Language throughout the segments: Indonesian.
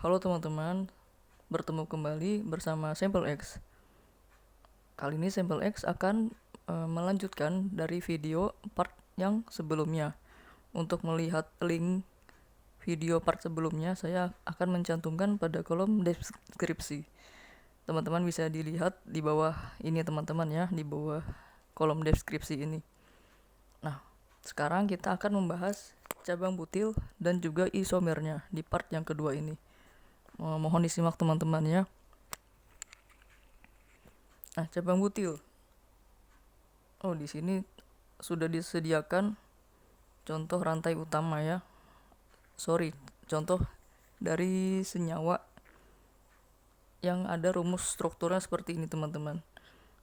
Halo teman-teman, bertemu kembali bersama Sampel X. Kali ini Sampel X akan melanjutkan dari video part yang sebelumnya. Untuk melihat link video part sebelumnya, saya akan mencantumkan pada kolom deskripsi. Teman-teman bisa dilihat di bawah ini teman-teman ya, di bawah kolom deskripsi ini. Nah, sekarang kita akan membahas cabang butil dan juga isomernya di part yang kedua ini. Mohon disimak teman-teman ya. Nah, cabang butil. Oh, di sini sudah disediakan contoh rantai utama ya. Contoh dari senyawa yang ada rumus strukturnya seperti ini, teman-teman.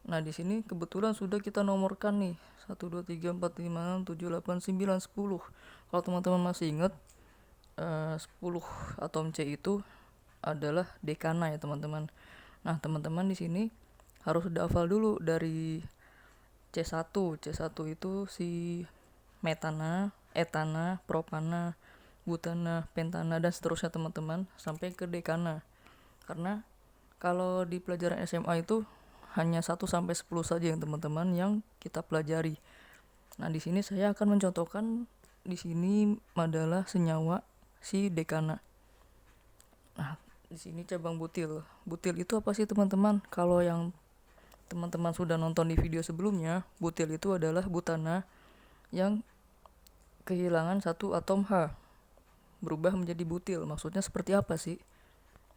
Nah, di sini kebetulan sudah kita nomorkan nih. 1 2 3 4 5 6 7 8 9 10. Kalau teman-teman masih ingat 10 atom C itu adalah dekana ya, teman-teman. Nah, teman-teman di sini harus sudah hafal dulu dari C1. C1 itu si metana, etana, propana, butana, pentana, dan seterusnya teman-teman sampai ke dekana. Karena kalau di pelajaran SMA itu hanya 1 sampai 10 saja yang teman-teman yang kita pelajari. Nah, di sini saya akan mencontohkan di sini adalah senyawa si dekana. Nah, di sini cabang butil. Butil itu apa sih teman-teman? Kalau yang teman-teman sudah nonton di video sebelumnya, butil itu adalah butana yang kehilangan satu atom H, berubah menjadi butil. Maksudnya seperti apa sih?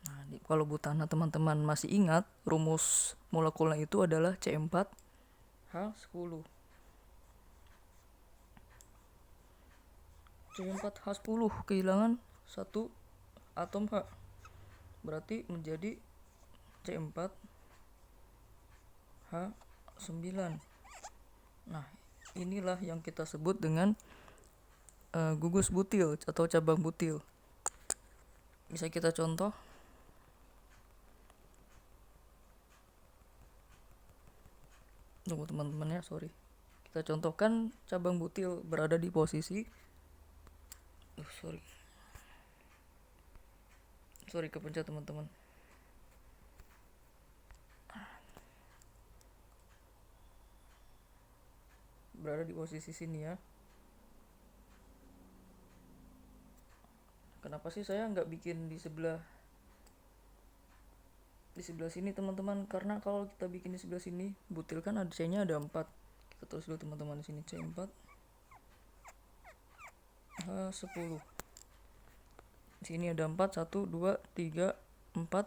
Nah, kalau butana teman-teman masih ingat, rumus molekulnya itu adalah C4H10. C4H10 kehilangan satu atom H, berarti menjadi C4H9. Nah, inilah yang kita sebut dengan gugus butil atau cabang butil. Bisa kita contoh. Tunggu teman-teman ya, sorry. Kita contohkan cabang butil berada di posisi sorry kepencet teman-teman. Berada di posisi sini ya. Kenapa sih saya nggak bikin di sebelah sini teman-teman? Karena kalau kita bikin di sebelah sini, butil kan ada C-nya ada 4. Kita tulis dulu teman-teman di sini C4H10. Di sini ada 4, 1 2 3 4.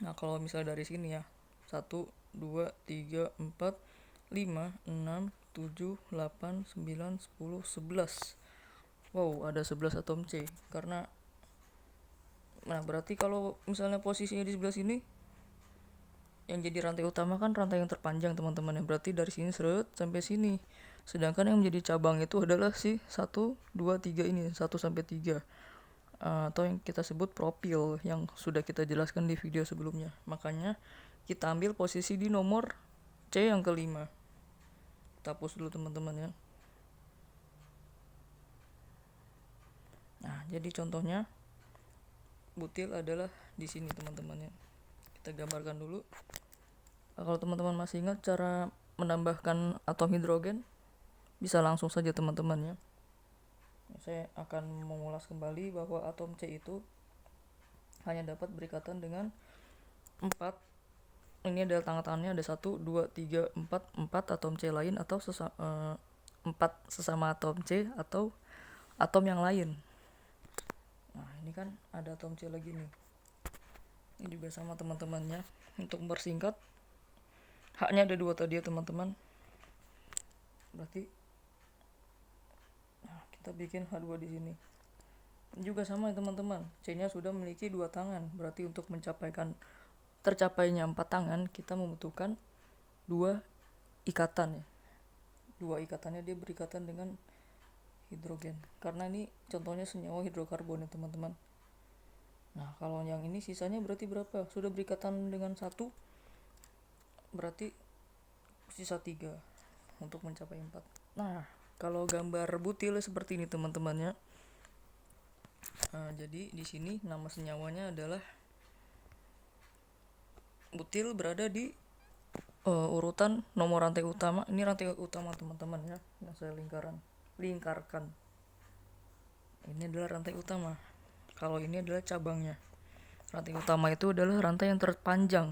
Nah, kalau misalnya dari sini ya, 1 2 3 4 5 6 7 8 9 10 11. Wow, ada 11 atom C. Nah, berarti kalau misalnya posisinya di sebelah sini, yang jadi rantai utama kan rantai yang terpanjang teman-teman ya. Berarti dari sini seret sampai sini. Sedangkan yang menjadi cabang itu adalah si 1 2 3 ini, 1 sampai 3. Atau yang kita sebut propil yang sudah kita jelaskan di video sebelumnya. Makanya kita ambil posisi di nomor C yang kelima. Kita hapus dulu teman-teman ya. Nah, jadi contohnya butil adalah di sini teman-teman ya. Kita gambarkan dulu. Kalau teman-teman masih ingat cara menambahkan atom hidrogen, bisa langsung saja teman-teman ya. Saya akan mengulas kembali bahwa atom C itu hanya dapat berikatan dengan 4. Ini adalah tangan-tangannya ada 1 2 3 4 atom C lain atau 4 sesama atom C atau atom yang lain. Nah, ini kan ada atom C lagi nih. Ini juga sama teman-temannya. Untuk mempersingkat, haknya ada 2 tadi ya teman-teman. Berarti kita bikin H2 di sini. Ini juga sama ya teman-teman. C-nya sudah memiliki 2 tangan. Berarti untuk tercapainya 4 tangan, kita membutuhkan 2 ikatan ya. 2 ikatannya dia berikatan dengan hidrogen. Karena ini contohnya senyawa hidrokarbon ya teman-teman. Nah, kalau yang ini sisanya berarti berapa? Sudah berikatan dengan 1, berarti sisa 3 untuk mencapai 4. Nah, kalau gambar butil seperti ini teman-teman ya. Jadi di sini nama senyawanya adalah butil berada di urutan nomor rantai utama. Ini rantai utama teman-teman ya, yang saya lingkarkan. Ini adalah rantai utama. Kalau ini adalah cabangnya. Rantai utama itu adalah rantai yang terpanjang.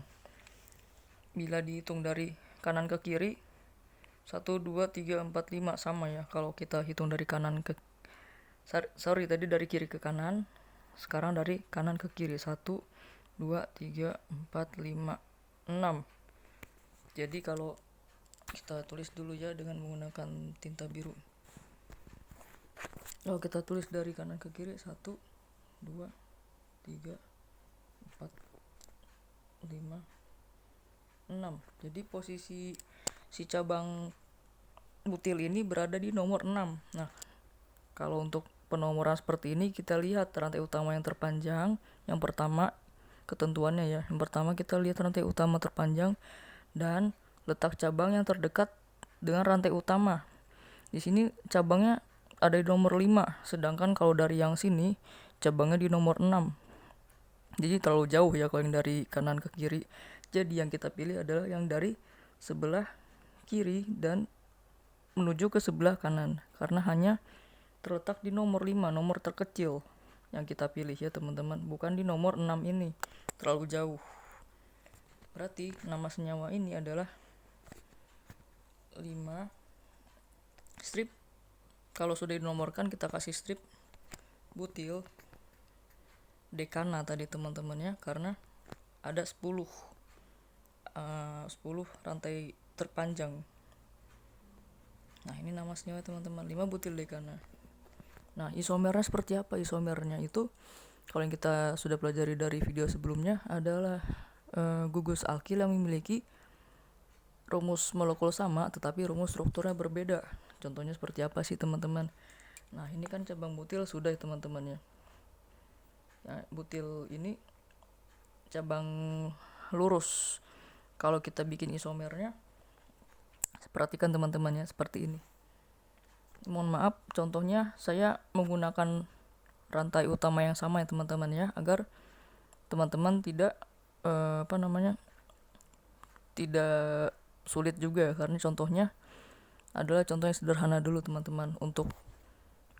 Bila dihitung dari kanan ke kiri, 1, 2, 3, 4, 5 sama ya. Kalau kita hitung dari kanan ke tadi dari kiri ke kanan. Sekarang dari kanan ke kiri. 1, 2, 3, 4, 5, 6. Jadi kalau kita tulis dulu ya dengan menggunakan tinta biru. Kalau kita tulis dari kanan ke kiri, 1, 2, 3, 4, 5, 6. Jadi posisi si cabang butil ini berada di nomor 6. Nah, kalau untuk penomoran seperti ini kita lihat rantai utama yang terpanjang. Yang pertama ketentuannya ya. Yang pertama kita lihat rantai utama terpanjang dan letak cabang yang terdekat dengan rantai utama. Di sini cabangnya ada di nomor 5, sedangkan kalau dari yang sini cabangnya di nomor 6. Jadi terlalu jauh ya kalau yang dari kanan ke kiri. Jadi yang kita pilih adalah yang dari sebelah kiri dan menuju ke sebelah kanan, karena hanya terletak di nomor 5, nomor terkecil yang kita pilih ya teman-teman, bukan di nomor 6 ini, terlalu jauh. Berarti nama senyawa ini adalah 5 strip. Kalau sudah dinomorkan kita kasih strip butil dekana tadi teman-teman ya, karena ada 10 rantai terpanjang. Nah, ini nama senyawa teman-teman, 5 butil dekana. Nah, isomernya seperti apa? Isomernya itu kalau yang kita sudah pelajari dari video sebelumnya adalah gugus alkil yang memiliki rumus molekul sama tetapi rumus strukturnya berbeda. Contohnya seperti apa sih teman-teman? Nah, ini kan cabang butil sudah ya teman-teman ya. Nah, butil ini cabang lurus. Kalau kita bikin isomernya, perhatikan teman-teman ya, seperti ini. Mohon maaf, contohnya saya menggunakan rantai utama yang sama ya teman-teman ya, agar teman-teman tidak tidak sulit juga, karena contohnya adalah contoh yang sederhana dulu teman-teman. Untuk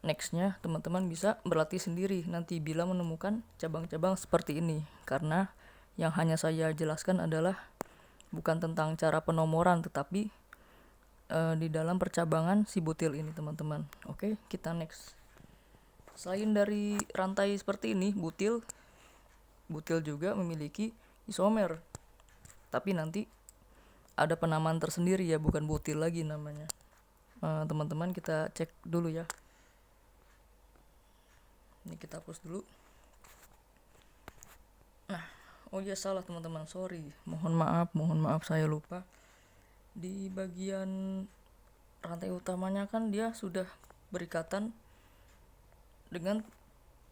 nextnya teman-teman bisa berlatih sendiri nanti bila menemukan cabang-cabang seperti ini, karena yang hanya saya jelaskan adalah bukan tentang cara penomoran tetapi di dalam percabangan si butil ini teman-teman. Oke, kita next. Selain dari rantai seperti ini, butil juga memiliki isomer, tapi nanti ada penamaan tersendiri ya, bukan butil lagi namanya. Teman-teman kita cek dulu ya. Ini kita hapus dulu. Nah, oh ya salah teman-teman, sorry, mohon maaf saya lupa. Di bagian rantai utamanya kan dia sudah berikatan dengan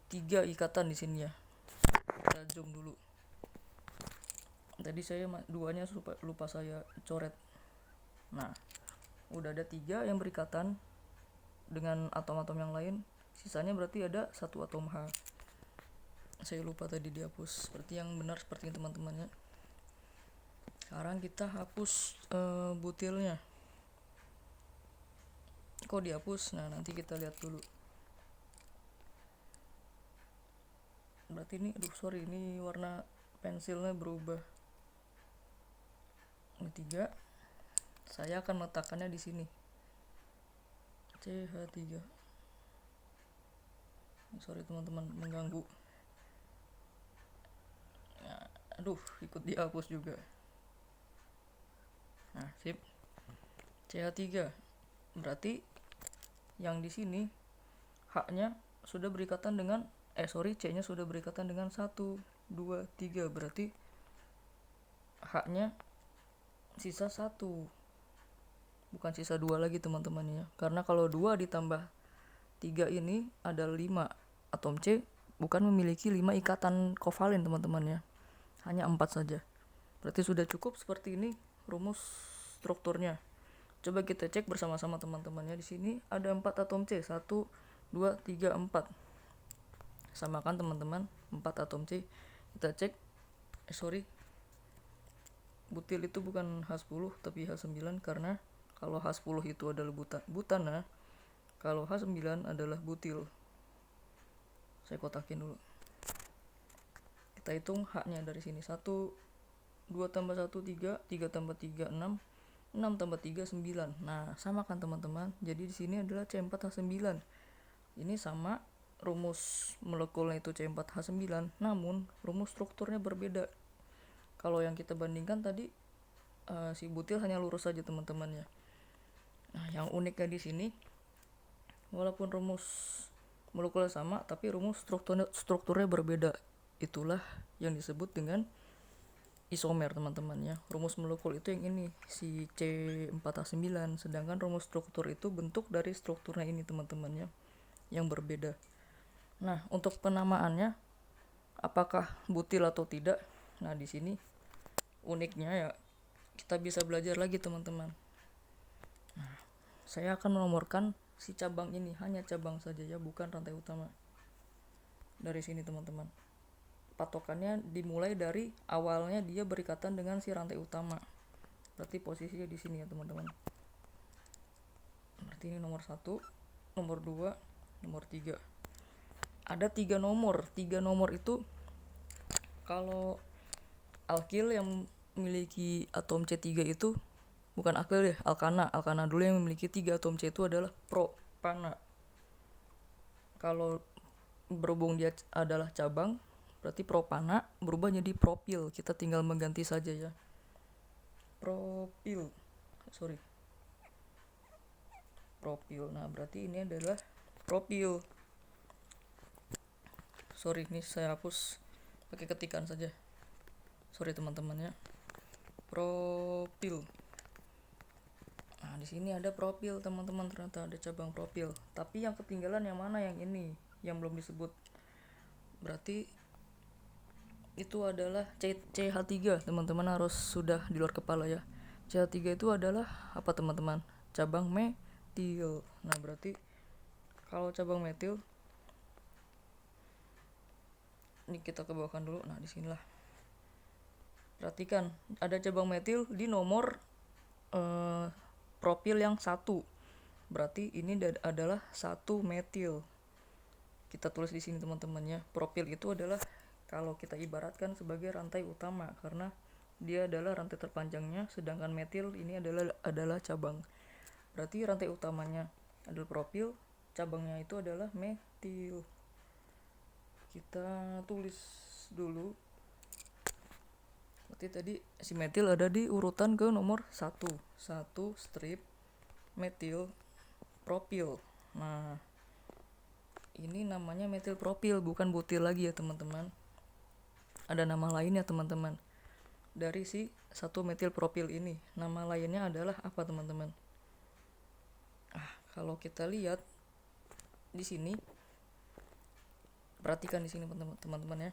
3 ikatan di sini ya. Kita zoom dulu. Tadi saya 2-nya lupa saya coret. Nah, udah ada 3 yang berikatan dengan atom-atom yang lain. Sisanya berarti ada 1 atom H. Saya lupa tadi dihapus. Seperti yang benar seperti teman-temannya. Sekarang kita hapus butilnya. Kok dihapus? Nah, nanti kita lihat dulu. Berarti ini, ini warna pensilnya berubah. Ini 3. Saya akan meletakkannya di sini. CH3. Sorry teman-teman, mengganggu. Nah, ikut dihapus juga. Nah, sip. CH3. Berarti yang di sini H-nya sudah berikatan dengan C-nya sudah berikatan dengan 1, 2, 3. Berarti H-nya sisa 1. Bukan sisa 2 lagi teman-teman ya. Karena kalau 2 ditambah 3 ini ada 5. Atom C bukan memiliki 5 ikatan kovalen teman-teman ya. Hanya 4 saja. Berarti sudah cukup seperti ini rumus strukturnya. Coba kita cek bersama-sama teman-temannya. Di sini ada 4 atom C. 1, 2, 3, 4. Samakan teman-teman 4 atom C. Kita cek, butil itu bukan H10 tapi H9, karena kalau H10 itu adalah butana, kalau H9 adalah butil. Saya kotakin dulu. Kita hitung H-nya dari sini. 1, 2 tambah 1, 3, 3 tambah 3, 6, 6 tambah 3, 9. Nah, sama kan teman-teman? Jadi di sini adalah C4H9. Ini sama, rumus molekulnya itu C4H9, namun rumus strukturnya berbeda. Kalau yang kita bandingkan tadi si butil hanya lurus saja teman-teman ya. Nah, yang uniknya di sini, walaupun rumus molekulnya sama, tapi rumus strukturnya berbeda. Itulah yang disebut dengan isomer teman-teman ya. Rumus molekul itu yang ini, si C4H9, sedangkan rumus struktur itu bentuk dari strukturnya ini teman-teman ya, yang berbeda. Nah, untuk penamaannya apakah butil atau tidak? Nah, di sini uniknya ya, kita bisa belajar lagi teman-teman. Nah, saya akan menomorkan si cabang ini, hanya cabang saja ya, bukan rantai utama. Dari sini teman-teman, patokannya dimulai dari awalnya dia berikatan dengan si rantai utama. Berarti posisinya di sini ya teman-teman. Berarti ini nomor 1, nomor 2, nomor 3. Ada 3 nomor. 3 nomor itu kalau alkil yang memiliki atom C3 itu, bukan alkil ya, alkana. Alkana dulu yang memiliki 3 atom C itu adalah propana. Kalau berhubung dia adalah cabang, berarti propana berubah jadi propil. Kita tinggal mengganti saja ya. Propil. Nah, berarti ini adalah propil. Ini saya hapus pakai ketikan saja. Teman-teman ya. Propil. Nah, di sini ada propil teman-teman, ternyata ada cabang propil. Tapi yang ketinggalan yang mana? Yang ini, yang belum disebut. Berarti itu adalah CH3 teman-teman, harus sudah di luar kepala ya. CH3 itu adalah apa teman-teman? Cabang metil. Nah, berarti kalau cabang metil ini kita kebawakan dulu. Nah, disinilah. Perhatikan, ada cabang metil di nomor propil yang 1. Berarti ini adalah 1 metil. Kita tulis di sini teman-teman ya. Propil itu adalah kalau kita ibaratkan sebagai rantai utama, karena dia adalah rantai terpanjangnya, sedangkan metil ini adalah cabang. Berarti rantai utamanya adalah propil, cabangnya itu adalah metil. Kita tulis dulu. Berarti tadi si metil ada di urutan ke nomor 1. 1 strip metil propil. Nah, ini namanya metil propil, bukan butil lagi ya teman-teman. Ada nama lainnya teman-teman. Dari si 1 metil propil ini, nama lainnya adalah apa teman-teman? Kalau kita lihat di sini, perhatikan di sini teman-teman ya.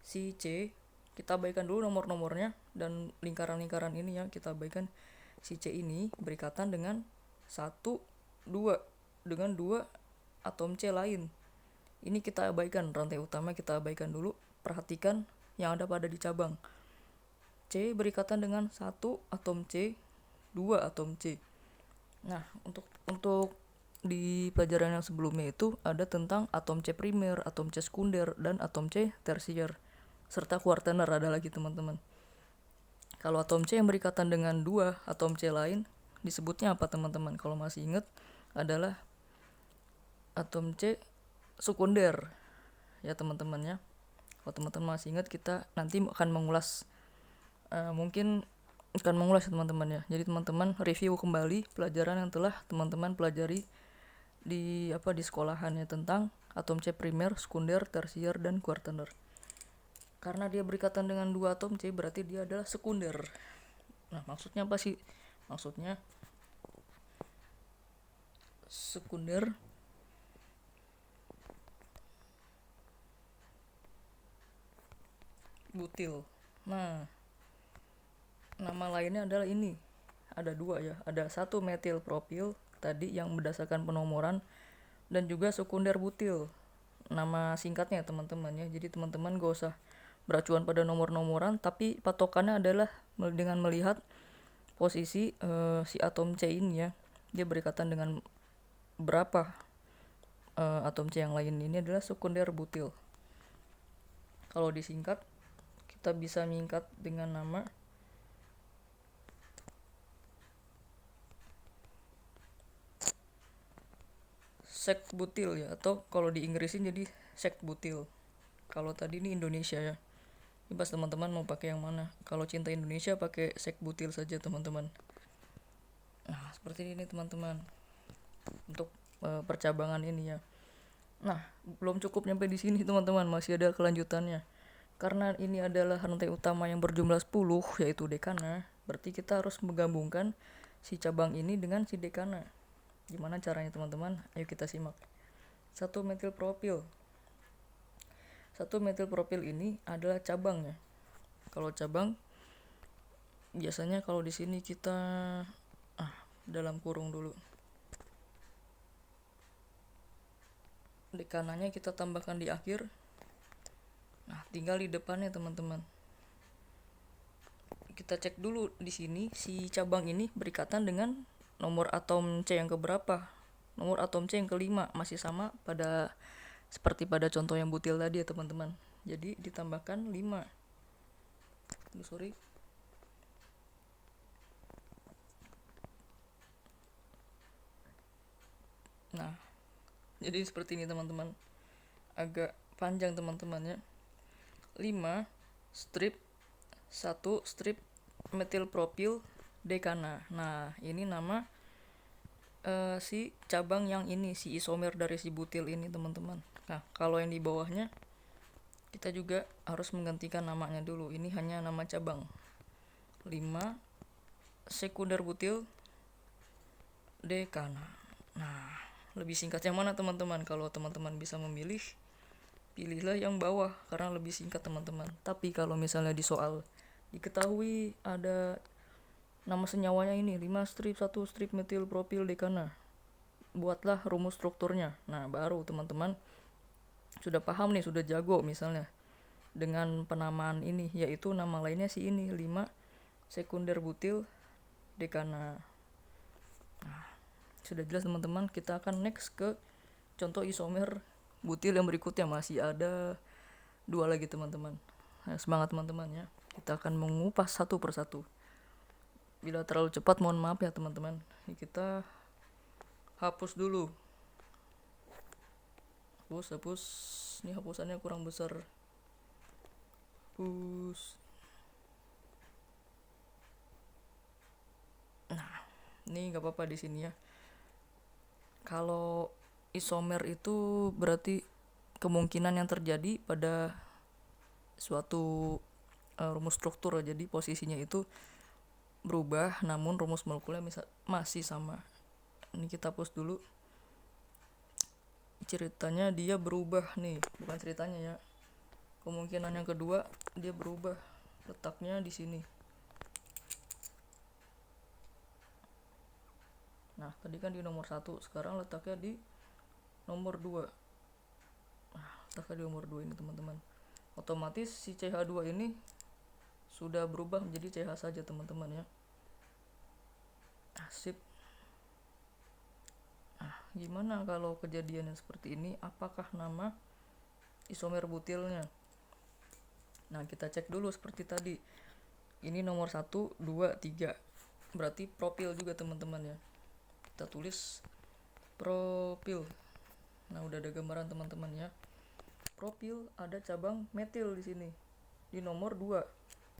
Si C, kita abaikan dulu nomor-nomornya dan lingkaran-lingkaran ini ya, kita abaikan. Si C ini berikatan dengan 1, 2 dengan 2 atom C lain. Ini kita abaikan, rantai utama kita abaikan dulu. Perhatikan yang ada pada di cabang. C berikatan dengan 1 atom C, 2 atom C. Nah, untuk di pelajaran yang sebelumnya itu ada tentang atom C primer, atom C sekunder, dan atom C tersier, serta kuartener ada lagi teman-teman. Kalau atom C yang berikatan dengan 2 atom C lain disebutnya apa teman-teman? Kalau masih ingat, adalah atom C sekunder ya teman-teman ya. Kalau teman-teman masih ingat, kita nanti akan mengulas teman-teman ya. Jadi teman-teman review kembali pelajaran yang telah teman-teman pelajari di sekolahan ya, tentang atom C primer, sekunder, tersier, dan kuartener. Karena dia berikatan dengan 2 atom C, berarti dia adalah sekunder. Nah, maksudnya apa sih? Maksudnya sekunder butil. Nah, nama lainnya adalah ini. Ada 2 ya. Ada 1 metil propil tadi yang berdasarkan penomoran, dan juga sekunder butil. nama singkatnya teman-teman ya. Jadi teman-teman gak usah beracuan pada nomor-nomoran, tapi patokannya adalah dengan melihat posisi si atom C ini ya. Dia berikatan dengan berapa atom C yang lain. Ini adalah sekunder butil. Kalau disingkat, kita bisa menyingkat dengan nama sekbutil ya, atau kalau di Inggrisin jadi sekbutil. Kalau tadi ini Indonesia ya. Bebas teman-teman mau pakai yang mana. Kalau cinta Indonesia pakai sekbutil saja teman-teman. Nah, seperti ini teman-teman. Untuk percabangan ini ya. Nah, belum cukup nyampe di sini teman-teman, masih ada kelanjutannya. Karena ini adalah rantai utama yang berjumlah 10 yaitu dekana, berarti kita harus menggabungkan si cabang ini dengan si dekana. Gimana caranya teman-teman? Ayo kita simak. 1 metil propil. 1 metil propil ini adalah cabangnya. Kalau cabang biasanya kalau di sini kita dalam kurung dulu. Dekananya kita tambahkan di akhir. Nah, tinggal di depannya teman-teman. Kita cek dulu di sini si cabang ini berikatan dengan nomor atom C yang keberapa. Nomor atom C yang kelima, masih sama pada seperti pada contoh yang butil tadi ya teman-teman. Jadi ditambahkan 5. Nah, jadi seperti ini teman-teman. Agak panjang teman-teman ya. 5 strip 1 strip metil propil dekana. Nah, ini nama si cabang yang ini, si isomer dari si butil ini teman-teman. Nah, kalau yang di bawahnya kita juga harus menggantikan namanya dulu. Ini hanya nama cabang. 5 sekunder butil dekana. Nah, lebih singkat yang mana teman-teman? Kalau teman-teman bisa memilih, pilihlah yang bawah karena lebih singkat teman-teman. Tapi kalau misalnya di soal diketahui ada nama senyawanya ini 5 strip 1 strip metil propil dekana, buatlah rumus strukturnya. Nah, baru teman-teman sudah paham nih, sudah jago misalnya dengan penamaan ini, yaitu nama lainnya si ini 5 sekunder butil dekana. Nah, sudah jelas teman-teman. Kita akan next ke contoh isomer butil yang berikutnya. Masih ada 2 lagi teman-teman. Nah, semangat teman-teman ya. Kita akan mengupas satu persatu. Bila terlalu cepat mohon maaf ya teman-teman. Kita hapus dulu. Hapus. Ini hapusannya kurang besar. Hapus. Nah, ini nggak apa-apa di sini ya. Kalau isomer itu berarti kemungkinan yang terjadi pada suatu rumus struktur. Jadi posisinya itu berubah namun rumus molekulnya masih sama. Ini kita hapus dulu. Ceritanya dia berubah nih, bukan ceritanya ya. Kemungkinan yang kedua dia berubah, letaknya di sini. Nah, tadi kan di nomor 1, sekarang letaknya di nomor 2. Nah, letaknya di nomor 2 ini teman-teman. Otomatis si CH2 ini sudah berubah menjadi CH saja teman-teman ya. Sip. Nah, gimana kalau kejadiannya seperti ini? Apakah nama isomer butilnya? Nah, kita cek dulu seperti tadi. Ini nomor 1, 2, 3. Berarti propil juga teman-teman ya. Kita tulis propil. Nah, udah ada gambaran teman-teman ya. Propil ada cabang metil di sini. Di nomor 2.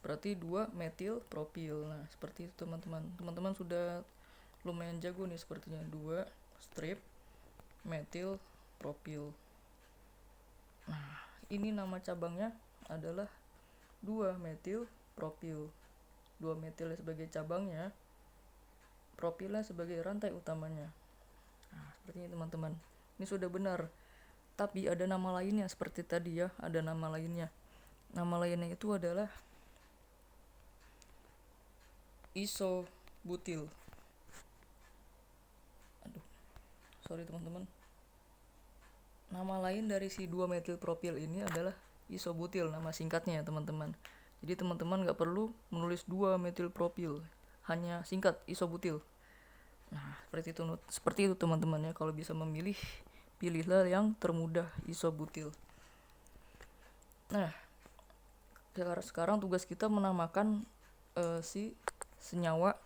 Berarti 2 metil propil. Nah, seperti itu teman-teman. Teman-teman sudah lumayan jago nih sepertinya. 2 strip metil propil. Nah, ini nama cabangnya adalah 2 metil propil. 2 metil sebagai cabangnya, propilnya sebagai rantai utamanya. Nah, seperti ini teman-teman. Ini sudah benar. Tapi ada nama lainnya seperti tadi ya, ada nama lainnya. Nama lainnya itu adalah isobutil. Sorry teman-teman. Nama lain dari si 2-metilpropil ini adalah isobutil, nama singkatnya ya teman-teman. Jadi teman-teman nggak perlu menulis 2-metilpropil, hanya singkat isobutil. Nah, seperti itu teman-teman ya. Kalau bisa memilih, pilihlah yang termudah, isobutil. Nah, sekarang tugas kita menamakan si senyawa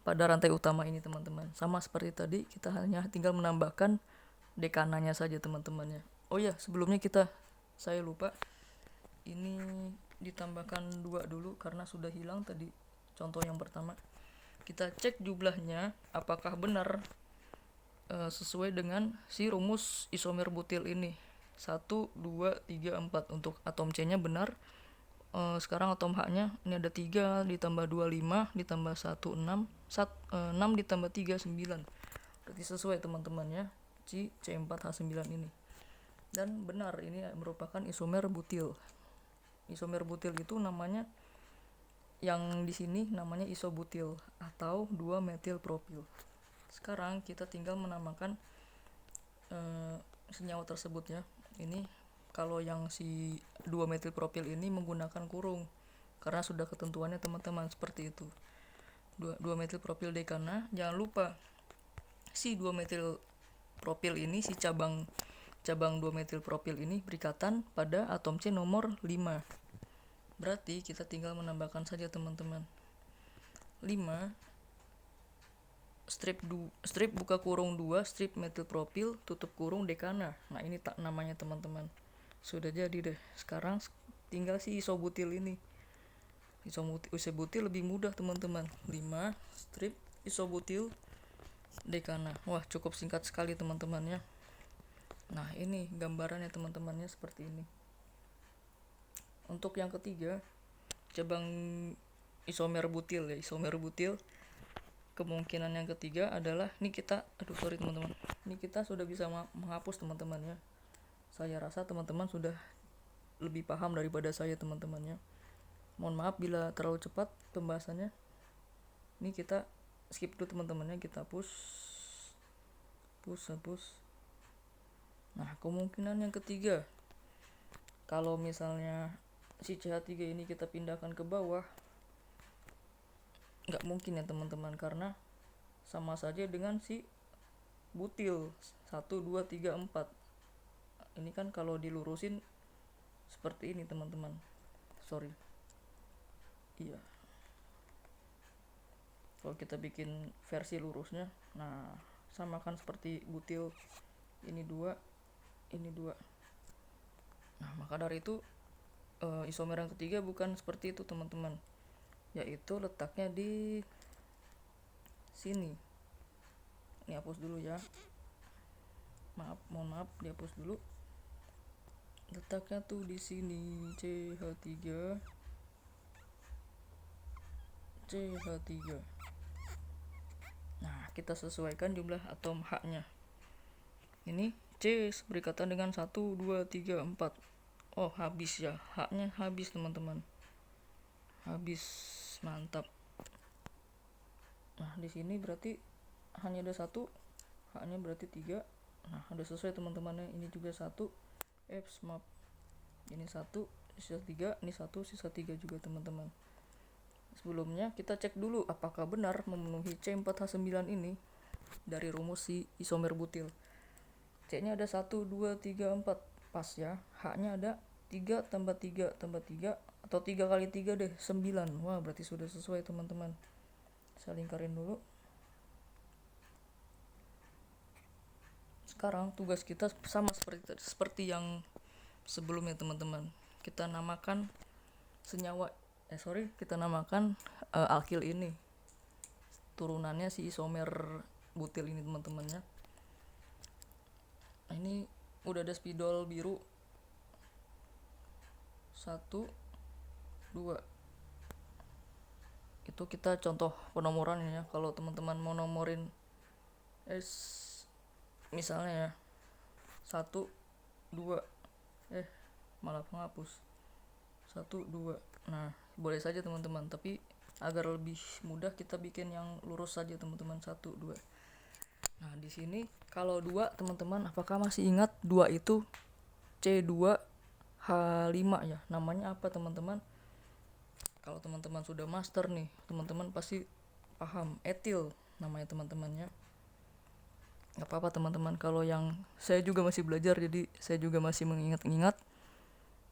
pada rantai utama ini teman-teman. Sama seperti tadi, kita hanya tinggal menambahkan dekananya saja teman-teman ya. Oh ya, sebelumnya saya lupa, ini ditambahkan 2 dulu karena sudah hilang tadi contoh yang pertama. Kita cek jumlahnya apakah benar sesuai dengan si rumus isomer butil ini. 1, 2, 3, 4. Untuk atom C-nya benar. Sekarang atom H-nya ini ada 3 ditambah 2, 5 ditambah 1, 6. 6 ditambah 3, 9. Berarti sesuai teman-teman ya, C4H9 ini. Dan benar, ini merupakan isomer butil. Isomer butil itu namanya, yang di sini namanya isobutil atau 2-metilpropil. Sekarang kita tinggal menamakan senyawa tersebut ya. Ini kalau yang si 2-metilpropil ini menggunakan kurung karena sudah ketentuannya teman-teman seperti itu. 2-metilpropil dekana. Jangan lupa si 2-metilpropil ini, si cabang 2-metilpropil ini berikatan pada atom C nomor 5. Berarti kita tinggal menambahkan saja teman-teman. 5 strip buka kurung 2 strip metilpropil tutup kurung dekana. Nah, ini tak namanya teman-teman. Sudah jadi deh. Sekarang tinggal si isobutil ini. Isobutil lebih mudah teman-teman. 5 strip isobutil dekana. Wah, cukup singkat sekali teman-teman ya. Nah, ini gambarannya teman-temannya seperti ini. Untuk yang ketiga, cabang isomer butil ya. Isomer butil kemungkinan yang ketiga adalah, ini kita teman-teman. Ini kita sudah bisa menghapus teman-teman ya. Saya rasa teman-teman sudah lebih paham daripada saya teman-temannya. Mohon maaf bila terlalu cepat pembahasannya. Ini kita skip dulu teman-temannya, kita hapus. Nah, kemungkinan yang ketiga, kalau misalnya si CH3 ini kita pindahkan ke bawah, nggak mungkin ya teman-teman, karena sama saja dengan si butil 1, 2, 3, 4. Ini kan kalau dilurusin seperti ini teman-teman. Iya, kalau kita bikin versi lurusnya, nah sama kan seperti butil, ini 2, ini 2. Nah, maka dari itu isomer yang ketiga bukan seperti itu teman-teman, yaitu letaknya di sini. Ini hapus dulu ya, mohon maaf, dihapus dulu. Letaknya tuh di sini, CH3. Nah, kita sesuaikan jumlah atom H-nya. Ini C berikatan dengan 1, 2, 3, 4. Oh, habis ya, H-nya habis teman-teman. Habis, mantap. Nah, di sini berarti hanya ada 1, H-nya berarti 3. Nah, udah sesuai teman-temannya. Ini juga 1, maaf. Ini 1, sisa 3, ini 1, sisa 3 juga teman-teman. Sebelumnya kita cek dulu apakah benar memenuhi C4H9 ini dari rumus si isomer butil. C-nya ada 1, 2, 3, 4. Pas ya. H-nya ada 3 tambah 3 tambah 3 atau 3 kali 3 deh, 9. Wah, berarti sudah sesuai teman-teman. Saya lingkarin dulu. Sekarang tugas kita sama seperti yang sebelumnya teman-teman. Kita namakan alkil ini, turunannya si isomer butil ini teman-teman ya. Nah, ini udah ada spidol biru 1, 2. Itu kita contoh penomorannya ya. Kalau teman-teman mau nomorin misalnya ya 1, 2, malah penghapus 1, 2. Nah, boleh saja teman-teman, tapi agar lebih mudah kita bikin yang lurus saja teman-teman, 1, 2. Nah, di sini kalau 2 teman-teman, apakah masih ingat 2 itu C2H5 ya? Namanya apa teman-teman? Kalau teman-teman sudah master nih, teman-teman pasti paham, etil namanya teman-temannya. Gak apa-apa teman-teman, kalau yang saya juga masih belajar, jadi saya juga masih mengingat-ingat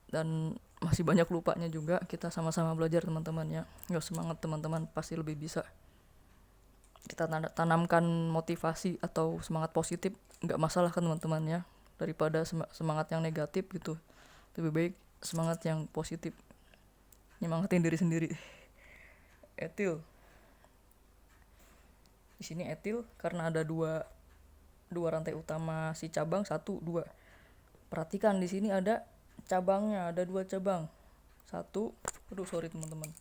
dan masih banyak lupanya juga. Kita sama-sama belajar teman-teman ya. Gak semangat teman-teman, pasti lebih bisa. Kita tanamkan motivasi atau semangat positif, gak masalah kan teman-teman ya. Daripada semangat yang negatif gitu, lebih baik semangat yang positif, nyemangatin diri sendiri. Etil, di sini etil karena ada dua rantai utama si cabang, 1, 2. Perhatikan di sini ada cabangnya, ada 2 cabang. 1, sorry teman-teman.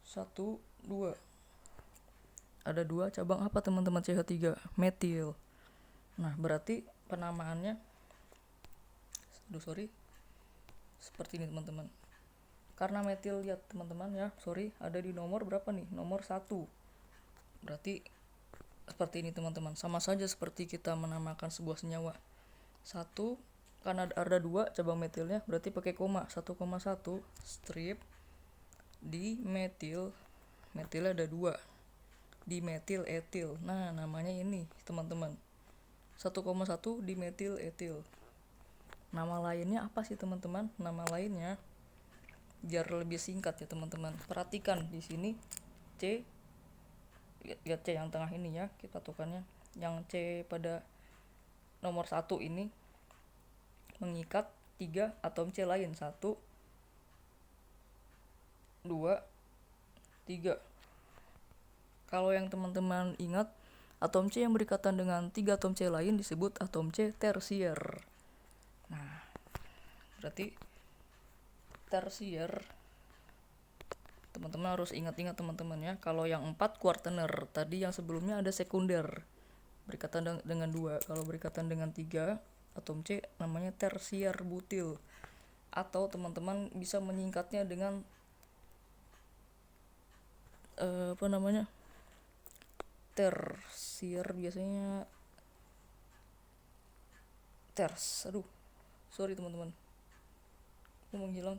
1, 2. Ada 2 cabang apa teman-teman? CH3, metil. Nah, berarti penamaannya seperti ini teman-teman. Karena metil, lihat teman-teman ya, ada di nomor berapa nih? Nomor 1. Berarti seperti ini teman-teman. Sama saja seperti kita menamakan sebuah senyawa. 1, karena ada 2 cabang metilnya, berarti pakai koma. 1,1 strip di metil. Metilnya ada 2. Di metil etil. Nah, namanya ini teman-teman. 1,1 di metil etil. Nama lainnya apa sih teman-teman? Nama lainnya, biar lebih singkat ya teman-teman. Perhatikan di sini C. Lihat C yang tengah ini ya, kita tukannya. Yang C pada nomor 1 ini mengikat 3 atom C lain. 1, 2, 3. Kalau yang teman-teman ingat, atom C yang berikatan dengan 3 atom C lain disebut atom C tersier. Nah, berarti tersier teman-teman harus ingat-ingat teman-teman ya. Kalau yang 4 kuartener, tadi yang sebelumnya ada sekunder berikatan dengan 2. Kalau berikatan dengan 3 atom C namanya tersier butil. Atau teman-teman bisa menyingkatnya dengan tersier, biasanya sorry teman-teman, aku menghilang.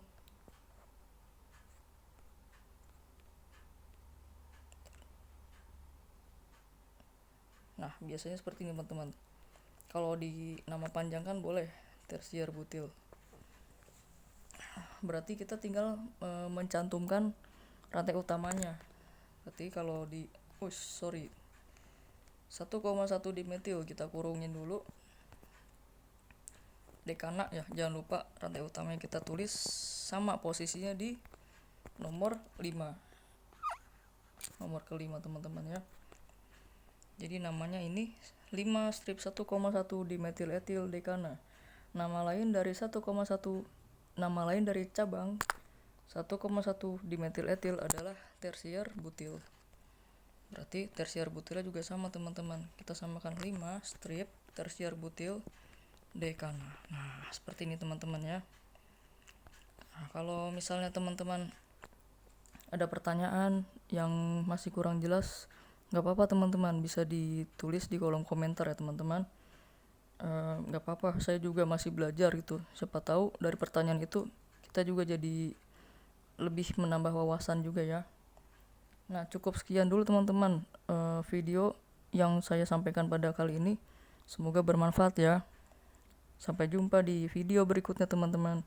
Nah, biasanya seperti ini teman-teman. Kalau di nama panjang kan boleh tersier butil. Berarti kita tinggal mencantumkan rantai utamanya. Berarti kalau di 1,1 dimetil kita kurungin dulu dekana ya, jangan lupa rantai utamanya kita tulis sama posisinya di nomor 5. Nomor ke-5 teman-teman ya. Jadi namanya ini 5 strip 1,1 dimetil etil dekana. Nama lain dari 1,1, nama lain dari cabang 1,1 dimetil etil adalah tersier butil. Berarti tersier butilnya juga sama teman-teman. Kita samakan 5 strip tersier butil dekana. Nah, seperti ini teman-teman ya. Nah, kalau misalnya teman-teman ada pertanyaan yang masih kurang jelas, gak apa-apa teman-teman, bisa ditulis di kolom komentar ya teman-teman. Gak apa-apa, saya juga masih belajar gitu. Siapa tahu dari pertanyaan itu kita juga jadi lebih menambah wawasan juga ya. Nah, cukup sekian dulu teman-teman video yang saya sampaikan pada kali ini. Semoga bermanfaat ya. Sampai jumpa di video berikutnya teman-teman.